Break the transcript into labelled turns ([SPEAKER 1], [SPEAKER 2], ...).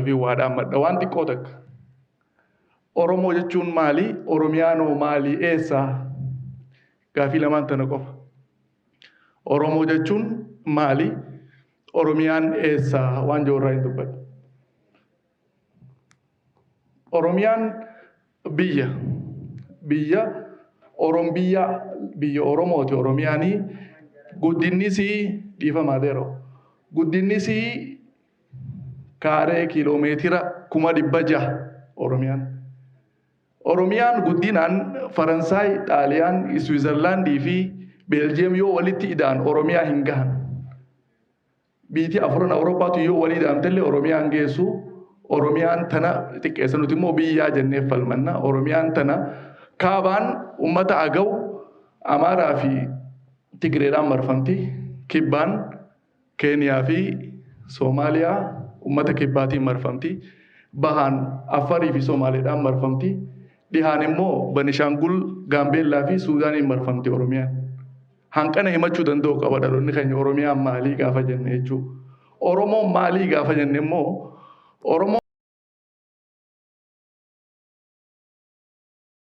[SPEAKER 1] fi waadhaan madda waan xiqqoo takka. Oromoo jechuun maali? Oromiyaanoo maali? Eessa? Gaafii lamaan tana qofa. Oromoo jechuun maali? Oromiyaan eessa? Waan jirurraa hin dubbadhu. Oromiyaan biyya biyya Oromooti. Oromiyaanii guddinnisii dhiifamaa deero. Guddinnisii kaaree kiiloomeetira 600 Oromiyaan. Oromiyaan guddinaan Faransaay, Xaaliyaan, Switzerlaandii fi Beeljiyeem yoo walitti ida'an Oromiyaa hin gahan. Biyyi afuran Awurooppaatu yoo walii ida'amtellee Oromiyaan geessu. Oromiyaan tana xiqqeessa nuti immoo biyyaa jennee falmanna. Oromiyaan tana kaabaan uummata Agaw, Amaaraa fi Tigreedhaan marfamti. Kibbaan Keeniyaa fi Soomaaliyaa uummata kibbaatiin marfamti. Bahaan Affarii fi Soomaaliidhaan marfamti. Dhihaan immoo Banishaangul, Gaambeellaa fi Suudaaniin marfamti Oromiyaan. Hanqana himachuu danda'u qaba dhaloonni keenya Oromiyaan maalii gaafa jenne jechuudha. Oromoon maalii gaafa jenne immoo Oromoo